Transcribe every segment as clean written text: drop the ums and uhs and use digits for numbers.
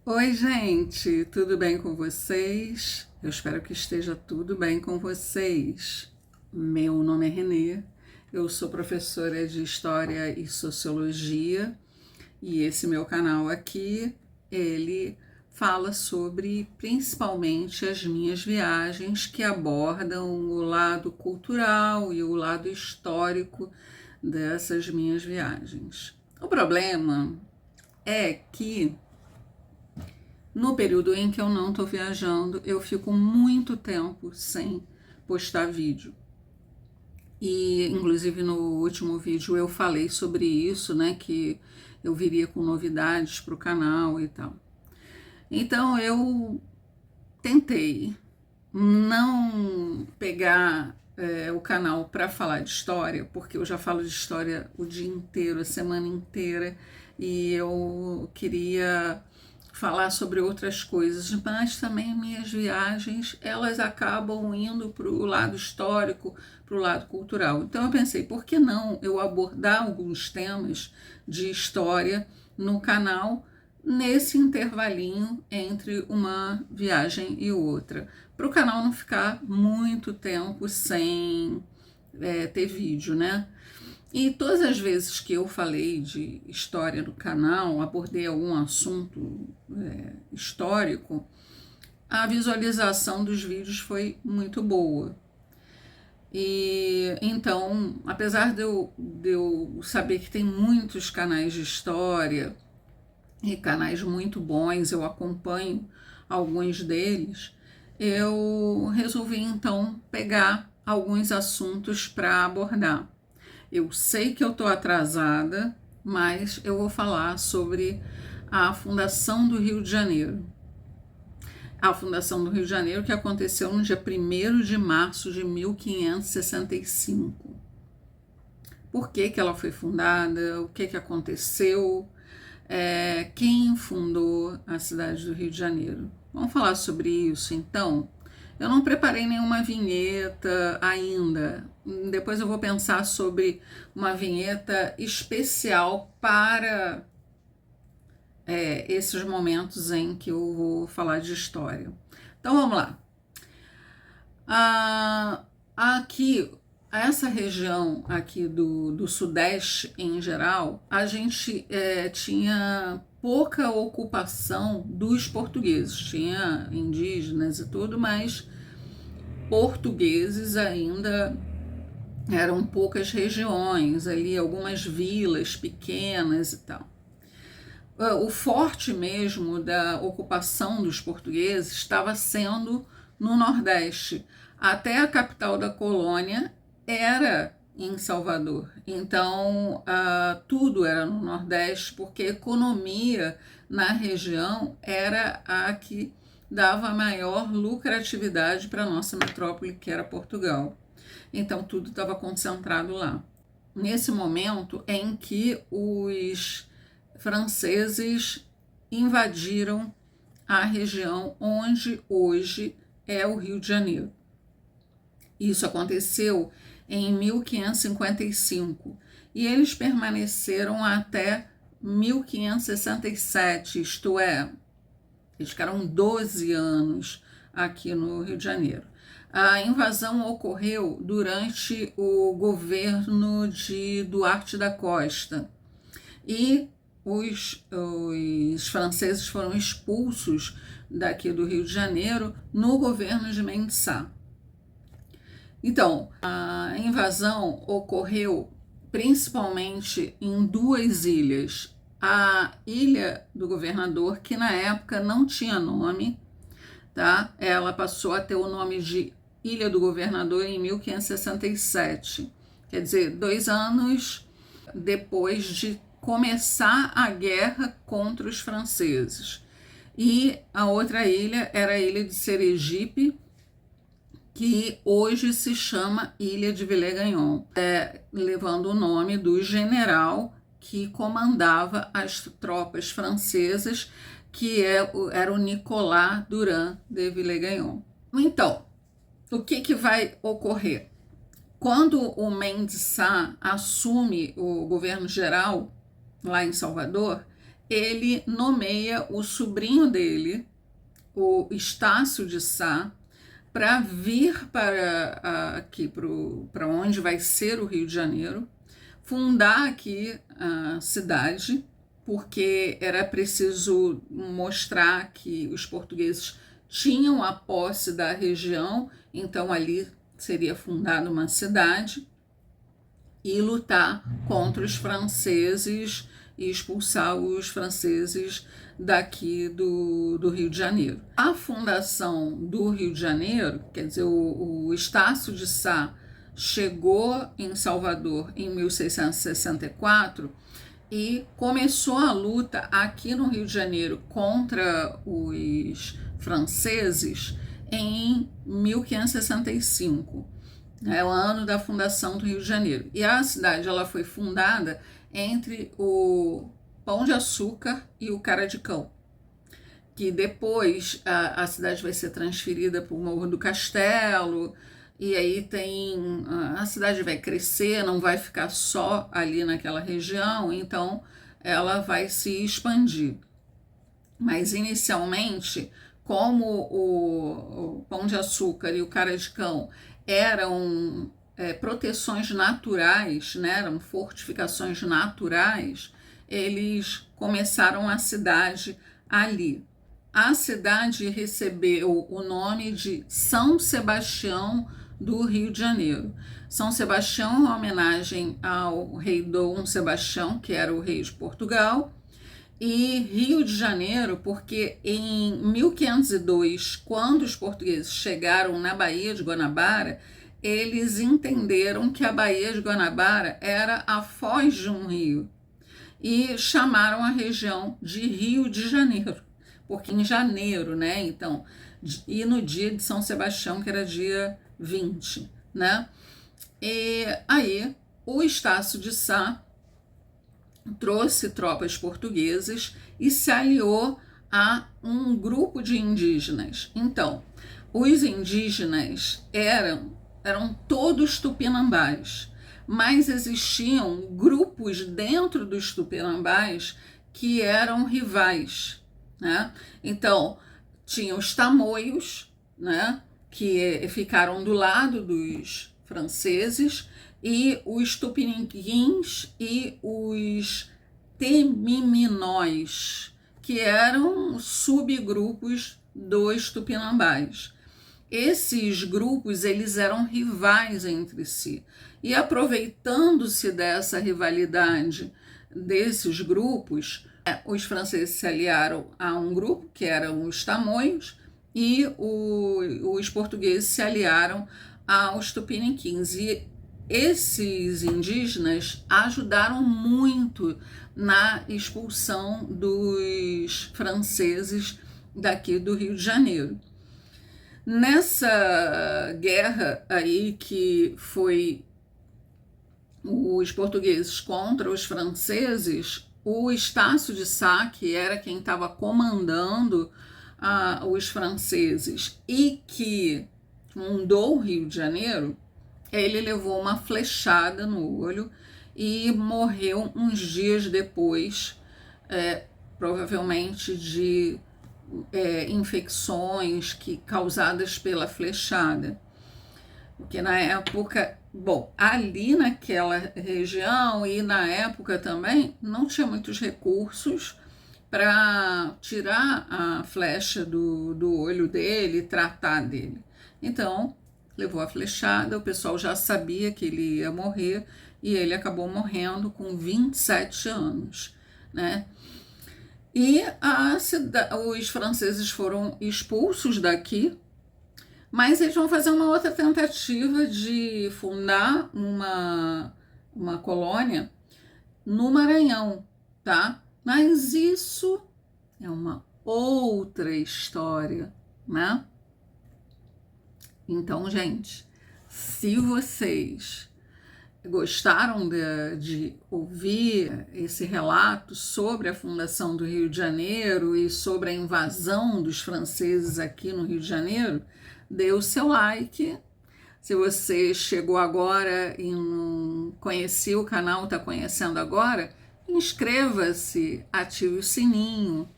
Oi, gente, tudo bem com vocês? Eu espero que esteja tudo bem com vocês. Meu nome é Renê, eu sou professora de História e Sociologia e esse meu canal aqui, ele fala sobre principalmente as minhas viagens que abordam o lado cultural e o lado histórico dessas minhas viagens. O problema é que no período em que eu não estou viajando, eu fico muito tempo sem postar vídeo. E, inclusive, no último vídeo eu falei sobre isso, né? Que eu viria com novidades para o canal e tal. Então, eu tentei não pegar o canal para falar de história, porque eu já falo de história o dia inteiro, a semana inteira, e eu queria falar sobre outras coisas, mas também minhas viagens, elas acabam indo para o lado histórico, para o lado cultural. Então eu pensei, por que não eu abordar alguns temas de história no canal nesse intervalinho entre uma viagem e outra, para o canal não ficar muito tempo sem ter vídeo, né? E todas as vezes que eu falei de história no canal, abordei algum assunto histórico, a visualização dos vídeos foi muito boa. E então, apesar de eu saber que tem muitos canais de história e canais muito bons, eu acompanho alguns deles, eu resolvi então pegar alguns assuntos para abordar. Eu sei que eu estou atrasada, mas eu vou falar sobre a fundação do Rio de Janeiro. A fundação do Rio de Janeiro que aconteceu no dia 1º de março de 1565. Por que ela foi fundada? O que aconteceu? Quem fundou a cidade do Rio de Janeiro? Vamos falar sobre isso então? Eu não preparei nenhuma vinheta ainda. Depois eu vou pensar sobre uma vinheta especial para esses momentos em que eu vou falar de história. Então vamos lá. Aqui, essa região aqui do Sudeste em geral, a gente tinha pouca ocupação dos portugueses, tinha indígenas e tudo, mas portugueses ainda eram poucas regiões, ali algumas vilas pequenas e tal. O forte mesmo da ocupação dos portugueses estava sendo no Nordeste. Até a capital da colônia era em Salvador. Então, tudo era no Nordeste, porque a economia na região era a que dava maior lucratividade para a nossa metrópole, que era Portugal. Então, tudo estava concentrado lá. Nesse momento em que os franceses invadiram a região onde hoje é o Rio de Janeiro. Isso aconteceu em 1555 e eles permaneceram até 1567, isto é, eles ficaram 12 anos aqui no Rio de Janeiro. A invasão ocorreu durante o governo de Duarte da Costa e os franceses foram expulsos daqui do Rio de Janeiro no governo de Mendes Sá. Então, a invasão ocorreu principalmente em duas ilhas. A Ilha do Governador, que na época não tinha nome, tá? Ela passou a ter o nome de Ilha do Governador em 1567. Quer dizer, 2 anos depois de começar a guerra contra os franceses. E a outra ilha era a ilha de Sergipe, que hoje se chama Ilha de Villers-Gagnon, levando o nome do general que comandava as tropas francesas, que era o Nicolas Durand de Villers-Gagnon. Então, o que vai ocorrer? Quando o Mendes Sá assume o governo geral lá em Salvador, ele nomeia o sobrinho dele, o Estácio de Sá, para vir para aqui, para onde vai ser o Rio de Janeiro, fundar aqui a cidade, porque era preciso mostrar que os portugueses tinham a posse da região, então ali seria fundada uma cidade, e lutar contra os franceses e expulsar os franceses daqui do Rio de Janeiro. A fundação do Rio de Janeiro, quer dizer, o Estácio de Sá chegou em Salvador em 1664 e começou a luta aqui no Rio de Janeiro contra os franceses em 1565. É o ano da fundação do Rio de Janeiro. E a cidade ela foi fundada entre o Pão de Açúcar e o Cara de Cão, que depois a cidade vai ser transferida para o Morro do Castelo, e aí a cidade vai crescer, não vai ficar só ali naquela região, então ela vai se expandir. Mas inicialmente, como o Pão de Açúcar e o Cara de Cão eram proteções naturais, né, eram fortificações naturais, eles começaram a cidade ali. A cidade recebeu o nome de São Sebastião do Rio de Janeiro. São Sebastião, em homenagem ao rei Dom Sebastião, que era o rei de Portugal, e Rio de Janeiro, porque em 1502, quando os portugueses chegaram na Baía de Guanabara, eles entenderam que a Baía de Guanabara era a foz de um rio e chamaram a região de Rio de Janeiro, porque em janeiro, né? Então, e no dia de São Sebastião, que era dia 20, né? E aí o Estácio de Sá trouxe tropas portuguesas e se aliou a um grupo de indígenas. Então, os indígenas eram todos tupinambás, mas existiam grupos dentro dos tupinambás que eram rivais, né? Então, tinha os tamoios, né, que ficaram do lado dos franceses, e os tupiniquins e os temiminóis, que eram subgrupos dos tupinambás. Esses grupos eles eram rivais entre si, e aproveitando-se dessa rivalidade desses grupos, os franceses se aliaram a um grupo que eram os tamoios, e os portugueses se aliaram aos tupiniquins. E esses indígenas ajudaram muito na expulsão dos franceses daqui do Rio de Janeiro. Nessa guerra aí que foi os portugueses contra os franceses, o Estácio de Sá, que era quem estava comandando os franceses e que fundou o Rio de Janeiro, ele levou uma flechada no olho e morreu uns dias depois, provavelmente de infecções causadas pela flechada. Porque na época, ali naquela região e na época também, não tinha muitos recursos para tirar a flecha do olho dele e tratar dele. Então, levou a flechada, o pessoal já sabia que ele ia morrer e ele acabou morrendo com 27 anos, né? E os franceses foram expulsos daqui, mas eles vão fazer uma outra tentativa de fundar uma colônia no Maranhão, tá? Mas isso é uma outra história, né? Então, gente, se vocês gostaram de ouvir esse relato sobre a fundação do Rio de Janeiro e sobre a invasão dos franceses aqui no Rio de Janeiro, dê o seu like. Se você chegou agora e não conhecia o canal, está conhecendo agora, inscreva-se, ative o sininho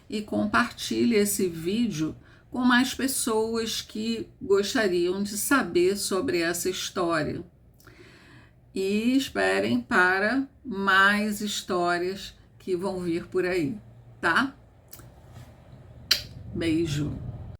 e compartilhe esse vídeo com mais pessoas que gostariam de saber sobre essa história. E esperem para mais histórias que vão vir por aí, tá? Beijo!